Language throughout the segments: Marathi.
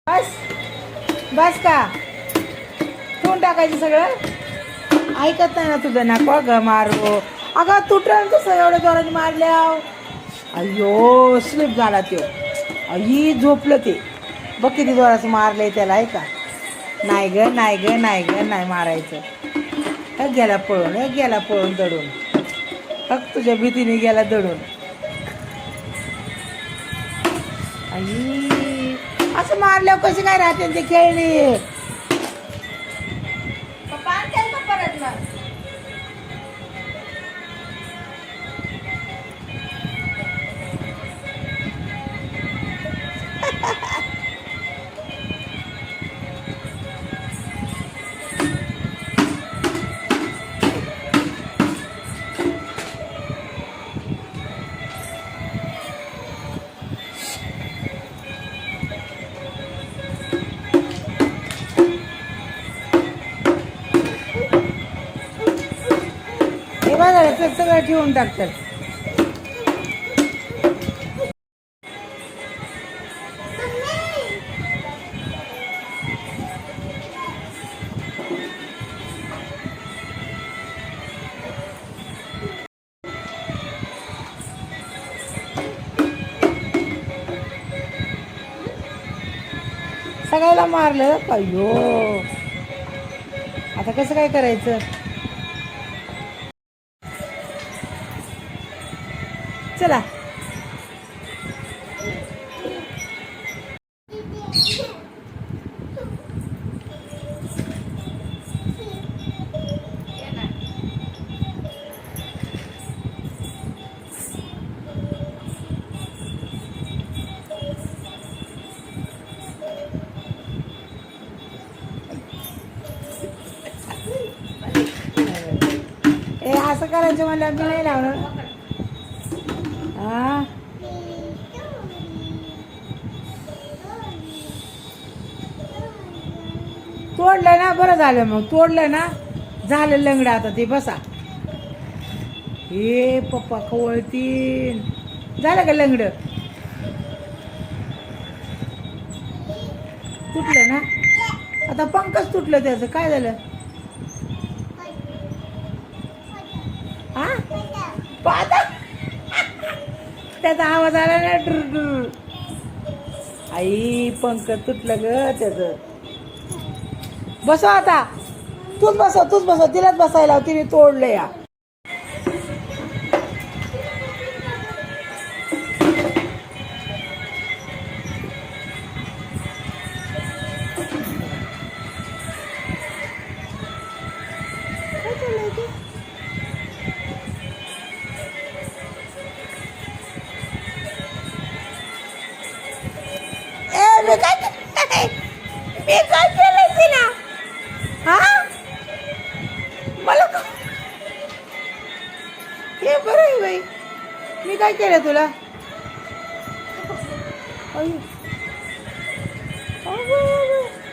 बस बस का ठेवून टाकायचं सगळं. ऐकत नाही ना तुझं ना ग मारो. अगं तुटलं तसं एवढ्या जोराने मारल्या. अय्यो स्लिप झाला त्यो. आई झोपलं ते. बघ किती जोराचं मारलंय त्याला. ऐका नाही ग नाही ग नाही ग नाही मारायचं. एक गेला पळून एक गेला पळून दडून. फक्त तुझ्या भीतीने गेला दडून. आई असं मारल्यावर कसे काय राहते ते खेळणी. परत ना हे बघा सगळं ठेवून टाकतात. सगळ्याला मारलं. अय्यो आता कसं काय करायचं. चला ए असं करायचं म्हणलं मी नाही लावणार. हा तोडलं ना बरं झालं. मग तोडलं ना झालं लंगडं. आता ते बसा. हे पप्पा खवळतीन. झालं का लंगडं. तुटलं ना आता. पंकच तुटलं त्याचं. काय झालं. हा पाहता त्याचा आवाज आला ना डुर. आई पंख तुटलं ग त्याचं. बसव आता. तूच बसव तिलाच बसायला. तिने तोडलं या. मी काय केलंय तिला. हा मला हे बरं आहे बाई. मी काय केलं तुला.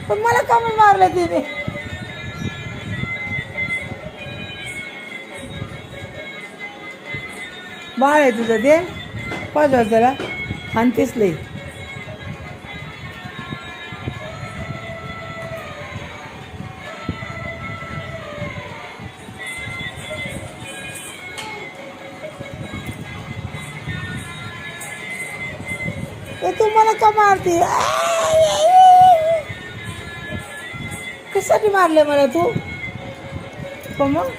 पण मला का म्हणून मारलं तिने. बाळ आहे तुझं ते. पाच त्याला आणतेच लई. तू मला का मारते. कशासाठी मारले मला तू. पण मग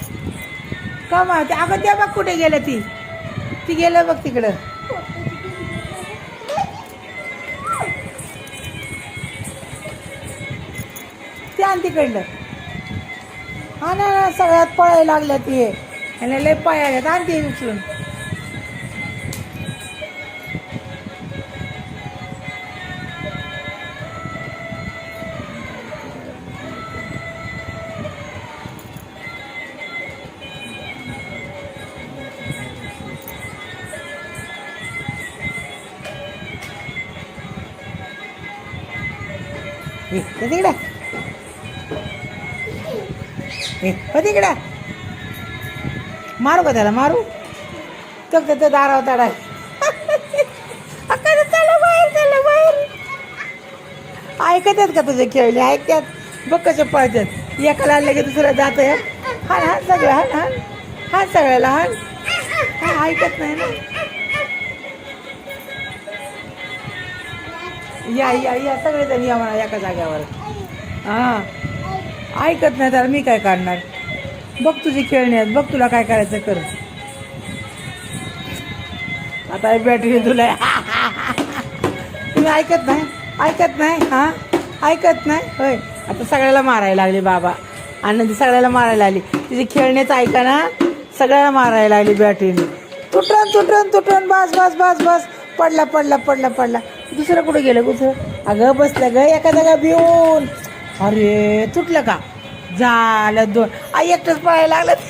का मारते. अगं त्या बघ कुठे गेलं ती. ती गेलं बघ तिकडं. ते आण तिकडलं. हा ना सगळ्यात पळायला लागल्या ती. ह्याला लय पाय आल्यात. आण ती उचलून. तिकडे तिकडे मारू का त्याला. मारू तर त्याचं दारावर तडाय. चला बाहेर. ऐकतात का तुझे खेळले? ऐकतात बघ कसे पळतात. एकाला आणलं की दुसरं जात आहे. हान हान सगळं हान हान हान सगळ्याला हान. हा ऐकत नाही ना. या या या सगळेजण या म्हणा एका जाग्यावर. हा ऐकत नाही तर मी काय काढणार. बघ तुझी खेळणी आहेत, बघ तुला काय करायचं कर. आता बॅटरी तुला. तुम्ही ऐकत नाही, ऐकत नाही. हा ऐकत नाही होय. आता सगळ्याला मारायला लागली बाबा. आनंदी सगळ्याला मारायला आली. तिची खेळणीच ऐका ना, सगळ्याला मारायला लागली बॅटरीने. तुटून तुटून तुटून बस बस बस बस. पडला पडला पडला पडला. दुसरं कुठं गेलं दुसरं? अगं बसलं ग एका जागा भिवून. अरे तुटलं का? झालं दोन. आई एकटंच पळायला लागलं.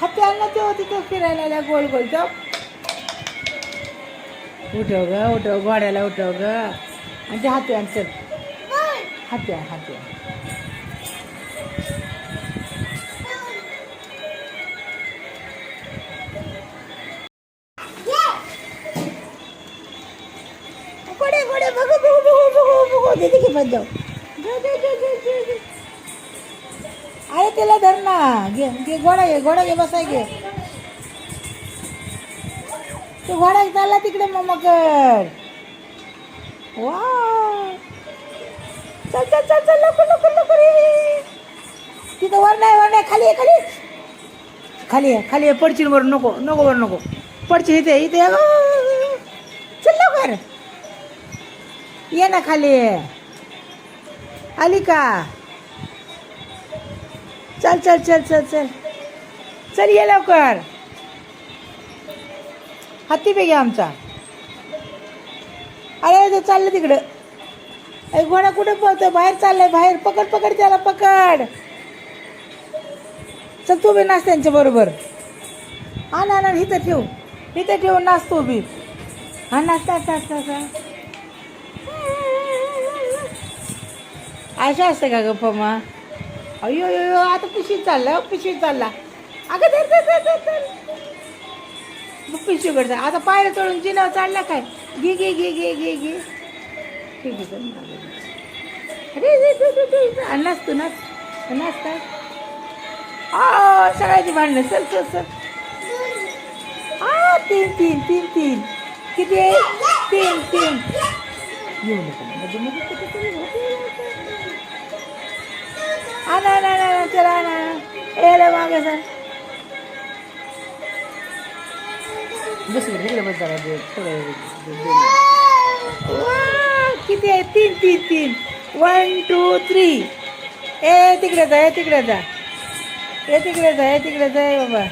हाती आणला तेव्हा तिथं फिरायला आल्या गोल गोल. जाऊ उठव ग उठव, घोड्याला उठव ग. आणि ते हाती आण चल. हाती आण हाती आण. घोडे घोडे बघू बघू बघू बघू बघू. दीदी की बस जाऊ. अरे त्याला धर ना. घे घे घोडा घे बसाय घे. तो घोडा चालला तिकडे मम्माकड. वा चल चल चल चल लवकर लवकर लवकर ये. तिथं वर नाही खाली आहे खाली खाली आहे खाली आहे. पडशील वर नको नको वर नको. पडशील इथे इथे. चल लवकर ये ना खाली. आली का? चल चल चल चल चल चल ये लवकर. हाती बेगे आमचा. अरे ते चाललं तिकडं. अरे घोडा कुठे पळतोय? बाहेर चाललाय बाहेर. पकड पकड त्याला पकड. चल तू बी नाच त्यांच्या बरोबर. हा ना ना इथं ठेव इथं ठेव. नाच तू बी. हा नाच नाच नाच नाच. अशा असते का गप्पा मा? अयो यो आता पिशवीत चालला पिशवीत चालला. अगं धर धर धर धर धर. पिशवीकडे जा. आता पायऱ्या चढून जिनावर चालला काय? घे घे घे घे घे घे. ठीक आहे. अरे नाच तू नाच नाच काय. सगळ्याची भांडणं. चल चल चल. तीन तीन तीन तीन. किती आहे? तीन तीन. येऊ नका मध्ये मध्ये कितीतरी होते. ना ना ना चला ना. यायला मागे सर. बस तिकडे बस जरा किती आहे? तीन तीन तीन. 1 2 3. ए तिकडे जा तिकडे जा. ए तिकडे जा तिकडे जा बाबा.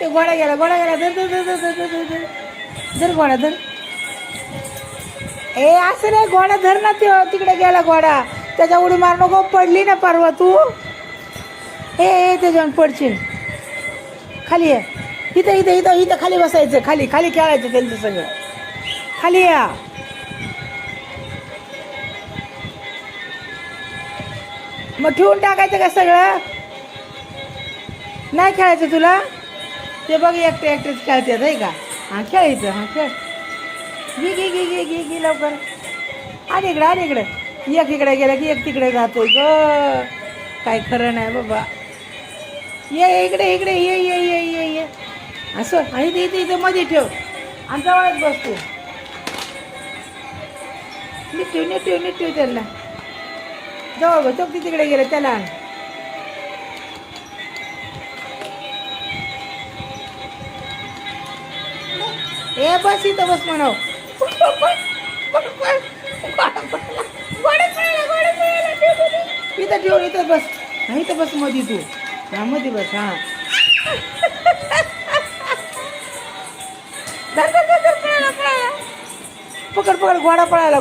ते घोडा गेला धर धर धर धर धर धर धर धर घोडा धर. ए असं रे घोडा धर ना. ते तिकडे गेला घोडा. त्याच्या उडी मार नको. पडली ना परवा तू. ए त्याच्यावर पडशील. खाली आहे. इथं इथं इथं इथं खाली बसायचं. खाली खाली खेळायचं त्यांचं सगळं. खाली या. मग ठेवून टाकायचं का सगळं? नाही खेळायचं तुला? ते बघ एकटे एकटेच खेळतात आहे का? हां खेळायचं. हां खेळ. घे घे घे घे घे घे लवकर. आणि इकडं एक इकडे गेला की एक तिकडे जातोय ग. काय खरं नाही बाबा. ये इकडे इकडे ये ये ये ये ये. असं आणि इथे इथे मध्ये ठेव. आणि जवळच बसतो. नीट ठेव त्याला. जवळ बस. चौक तिकडे गेलं त्याला. ए बस इथं बस म्हणाव. इथं ठेवून इथं बस. हा इथं बस मध्ये तू. हा मध्ये बस. हा पकड पकड. घोडा पळायला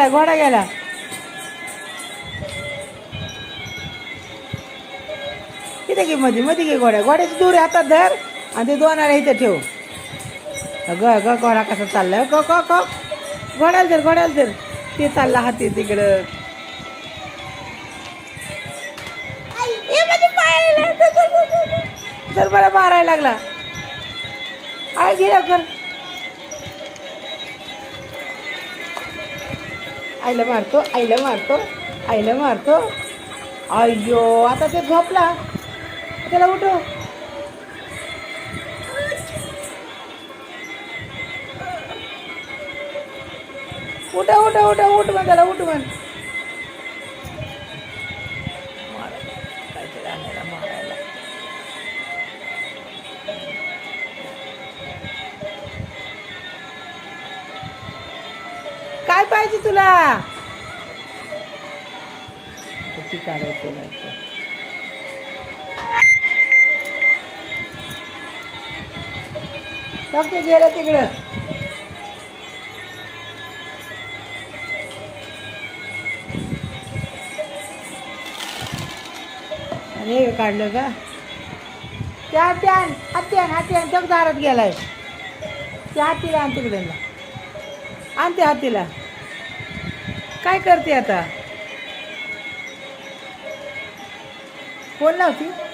घोडा गेला. इथे घे मध्ये मध्ये घे घोड्या घोड्याची दोरी हातात धर आणि ते दोनाला इथे ठेव ग ग घोडा कसा चाललाय ग ग ग घोड्याला धर ते चालला हाती तिकडं जर मला मारायला लागला आय घे लवकर आईला मारतो अय्यो आता ते झोपला त्याला उठव उठ म्हण त्याला उठ म्हण मारायला काय पाहिजे तुला किती काढायचं फक्त गेलं तिकडं अरे काढलं का हात्यान चौक दारात गेलाय त्या हातीला आण तिकडे आणते हातीला काय करते आता फोन लावती